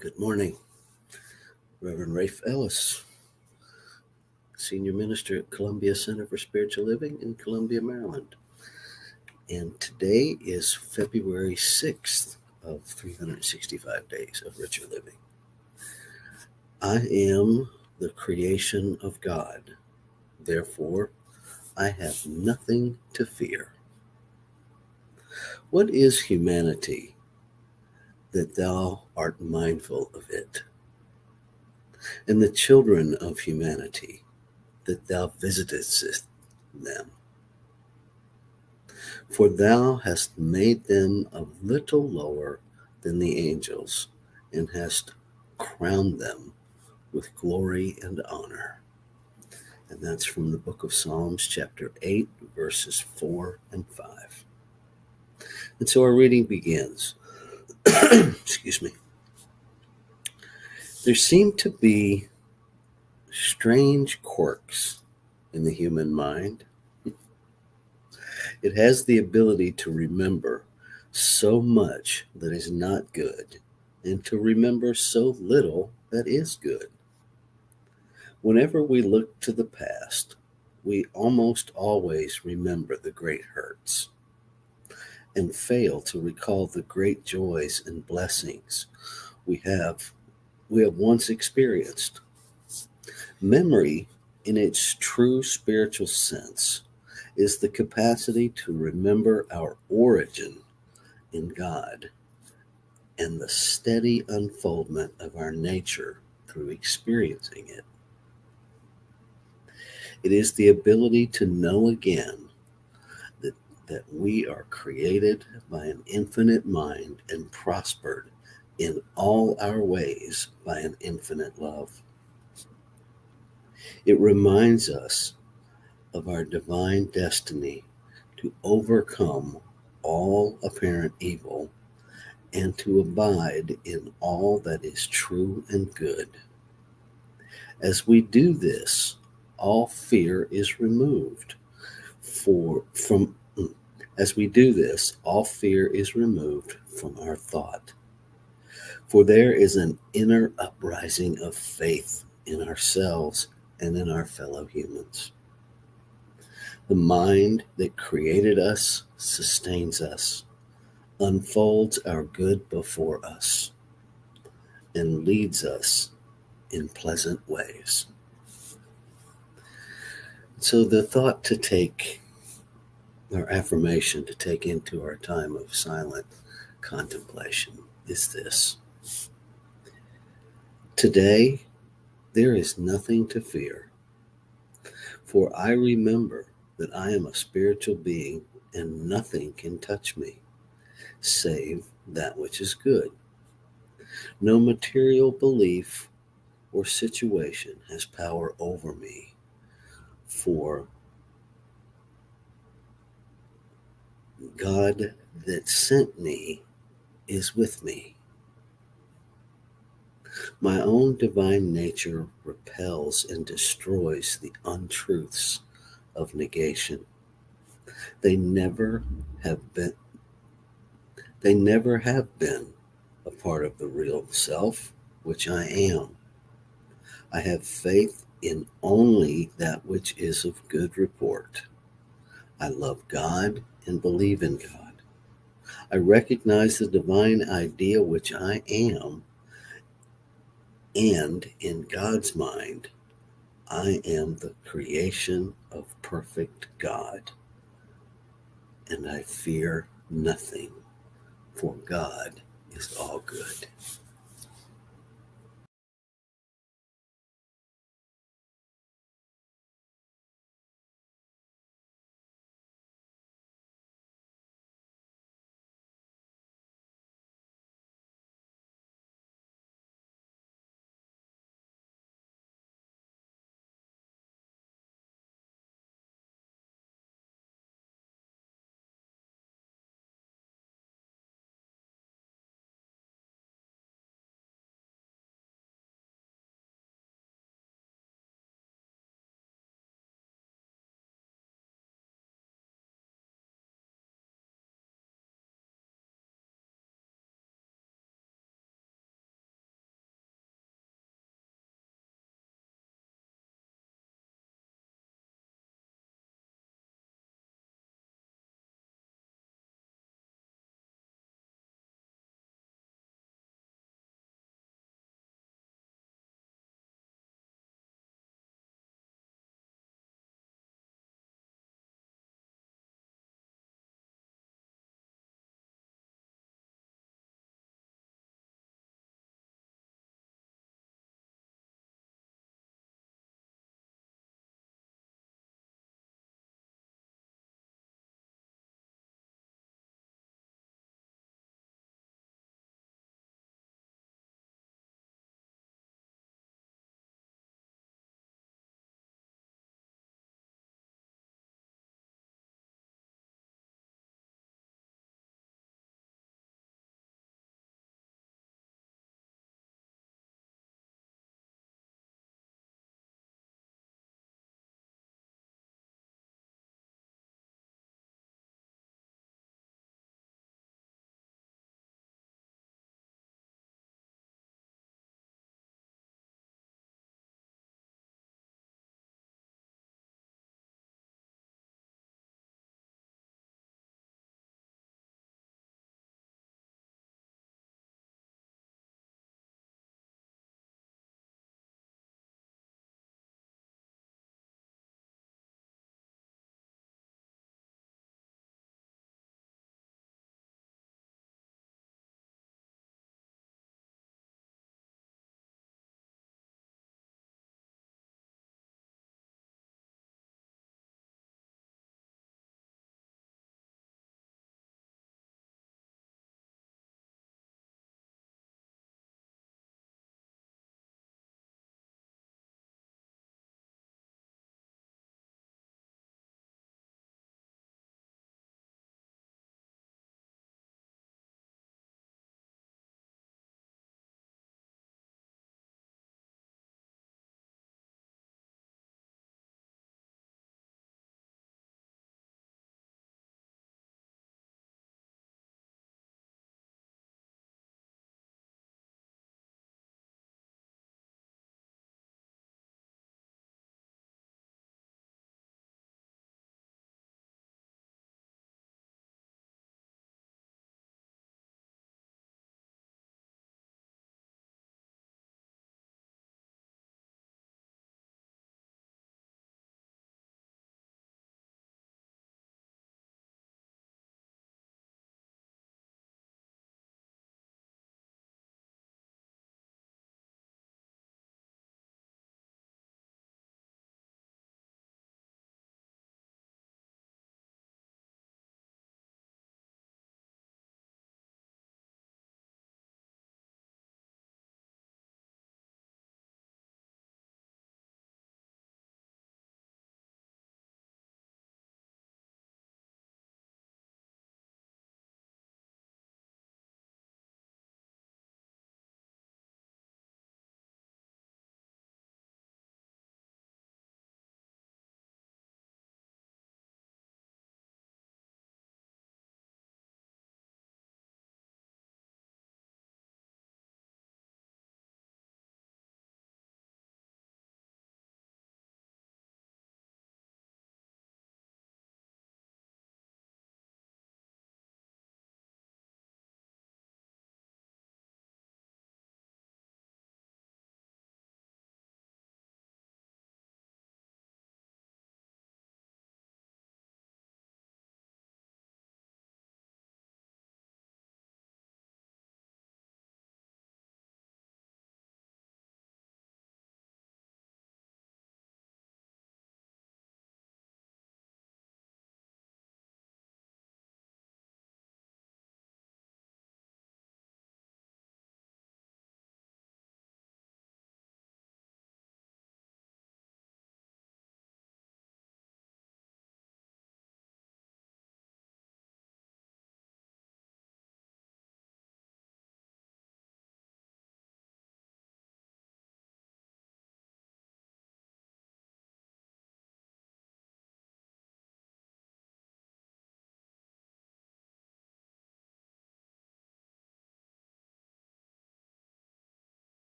Good morning, Reverend Rafe Ellis, Senior Minister at Columbia Center for Spiritual Living in Columbia, Maryland. And today is February 6th of 365 days of richer living. I am the creation of God. Therefore, I have nothing to fear. What is humanity that thou art mindful of it? And the children of humanity that thou visitest them? For thou hast made them a little lower than the angels, and hast crowned them with glory and honor. And that's from the book of Psalms, chapter 8, verses 4 and 5. And so our reading begins. Excuse me. There seem to be strange quirks in the human mind. It has the ability to remember so much that is not good, and to remember so little that is good. Whenever we look to the past, we almost always remember the great hurts and fail to recall the great joys and blessings we have once experienced. Memory, in its true spiritual sense, is the capacity to remember our origin in God and the steady unfoldment of our nature through experiencing it. It is the ability to know again that we are created by an infinite mind and prospered in all our ways by an infinite love. It reminds us of our divine destiny to overcome all apparent evil and to abide in all that is true and good. As we do this, all fear is removed. For from As we do this, all fear is removed from our thought. For there is an inner uprising of faith in ourselves and in our fellow humans. The mind that created us sustains us, unfolds our good before us, and leads us in pleasant ways. So the thought to take, our affirmation to take into our time of silent contemplation is this. Today, there is nothing to fear, for I remember that I am a spiritual being and nothing can touch me, save that which is good. No material belief or situation has power over me, for God that sent me is with me. My own divine nature repels and destroys the untruths of negation. They never have been they never have been a part of the real self, which I am. I have faith in only that which is of good report. I love God and believe in God. I recognize the divine idea which I am, and in God's mind, I am the creation of perfect God, and I fear nothing, for God is all good.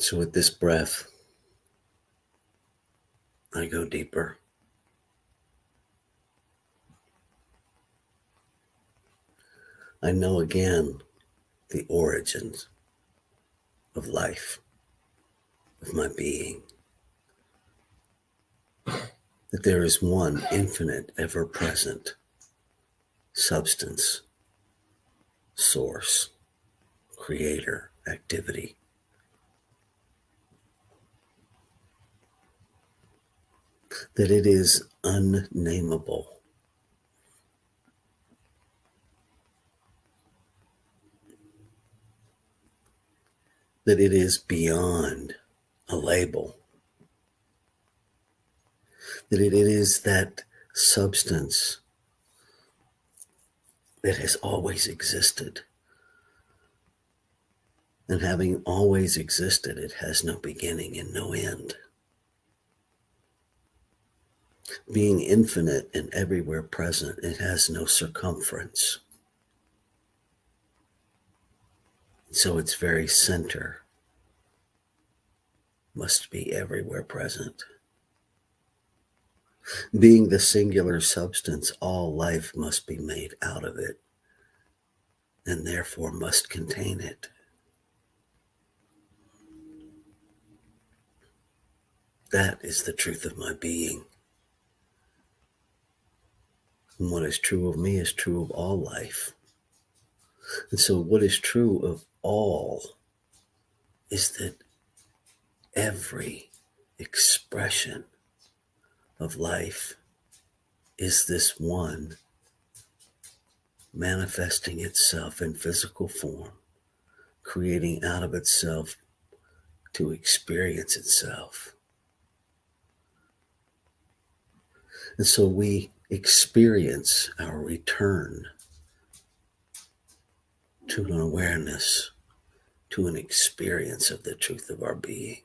So with this breath, I go deeper. I know again the origins of life, of my being. That there is one infinite, ever-present substance, source, creator, activity. That it is unnameable. That it is beyond a label. That it is that substance that has always existed. And having always existed, it has no beginning and no end. Being infinite and everywhere present, it has no circumference. So its very center must be everywhere present. Being the singular substance, all life must be made out of it, and therefore must contain it. That is the truth of my being. And what is true of me is true of all life. And so what is true of all is that every expression of life is this one manifesting itself in physical form, creating out of itself to experience itself. And so we experience our return to an awareness, to an experience of the truth of our being.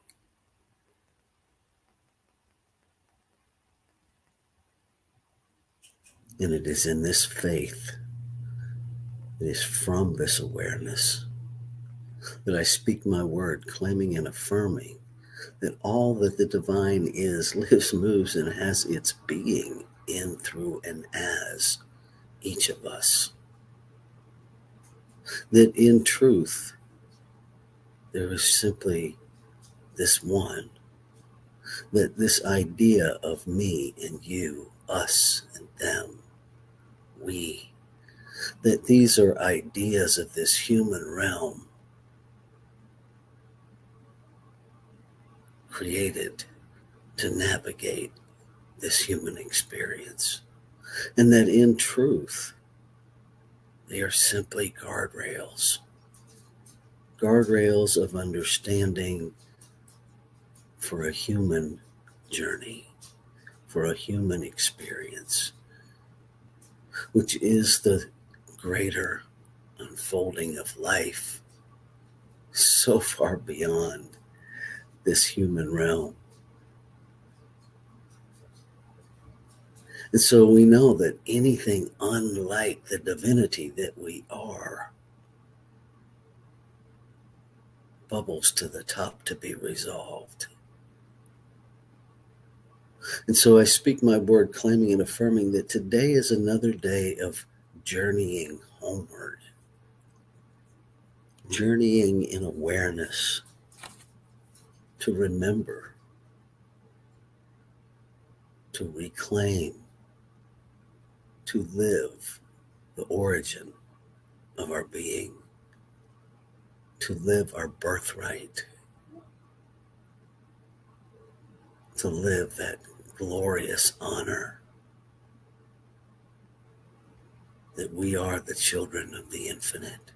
And it is in this faith, it is from this awareness that I speak my word, claiming and affirming that all that the divine is, lives, moves, and has its being in, through, and as each of us. That in truth, there is simply this one. That this idea of me and you, us and them, we, that these are ideas of this human realm created to navigate this human experience. And that in truth, they are simply guardrails. Guardrails of understanding for a human journey, for a human experience, which is the greater unfolding of life so far beyond this human realm. And so we know that anything unlike the divinity that we are bubbles to the top to be resolved. And so I speak my word, claiming and affirming that today is another day of journeying homeward, journeying in awareness, to remember, to reclaim, to live the origin of our being, to live our birthright, to live that glorious honor that we are the children of the infinite,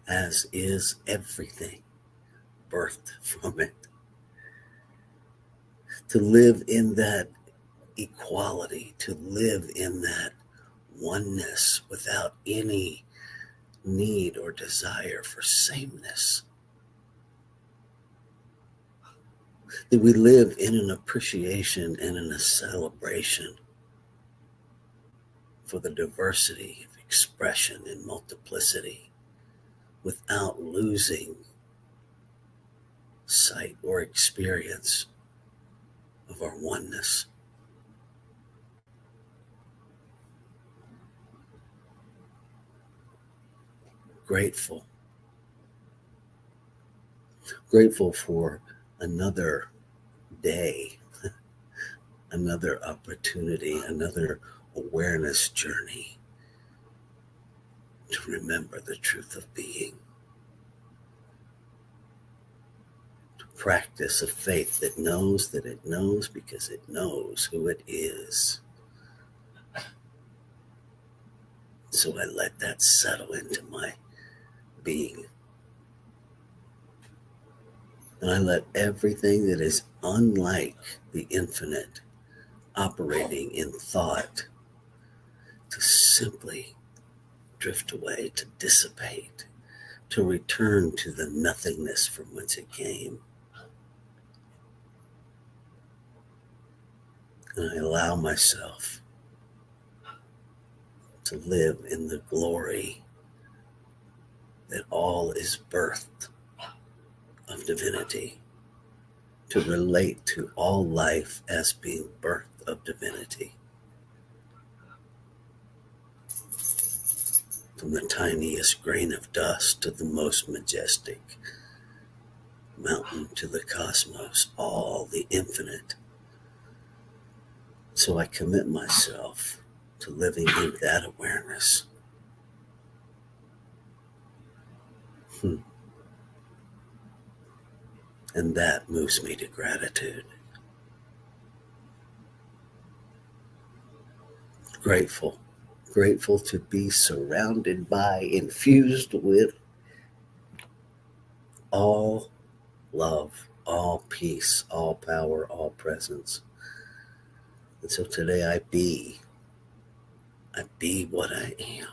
as is everything birthed from it. To live in that equality, to live in that oneness without any need or desire for sameness. That we live in an appreciation and in a celebration for the diversity of expression and multiplicity without losing sight, or experience of our oneness. Grateful. Grateful for another day, another opportunity, another awareness journey to remember the truth of being. To practice a faith that knows it knows because it knows who it is. So I let that settle into my being. And I let everything that is unlike the infinite operating in thought to simply drift away, to dissipate, to return to the nothingness from whence it came. And I allow myself to live in the glory that all is birthed of divinity, to relate to all life as being birth of divinity. From the tiniest grain of dust to the most majestic mountain to the cosmos, all the infinite. So I commit myself to living in that awareness. And that moves me to gratitude. Grateful to be surrounded by, infused with all love, all peace, all power, all presence. And so today I be what I am.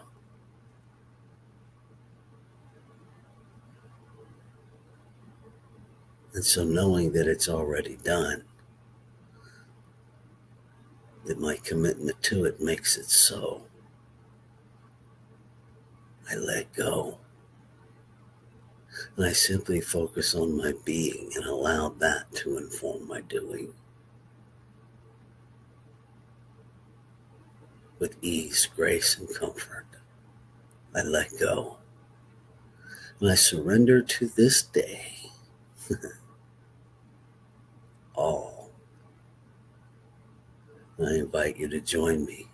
And so knowing that it's already done, that my commitment to it makes it so, I let go. And I simply focus on my being and allow that to inform my doing. With ease, grace, and comfort, I let go. And I surrender to this day all. And I invite you to join me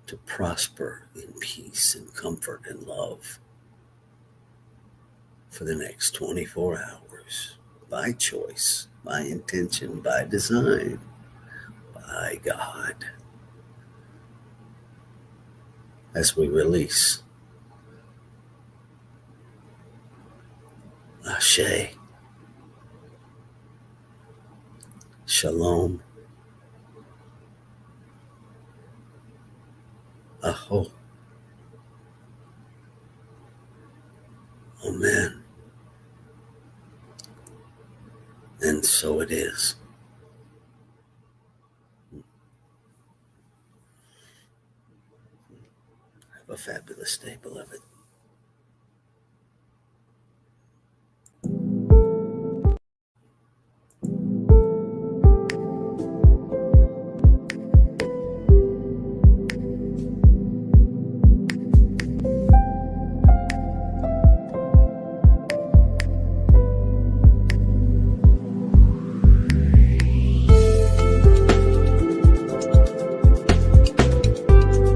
to prosper in peace and comfort and love for the next 24 hours, by choice, by intention, by design, by God, as we release. Ashe. Shalom. Aho. Amen. And so it is. Have a fabulous day, beloved.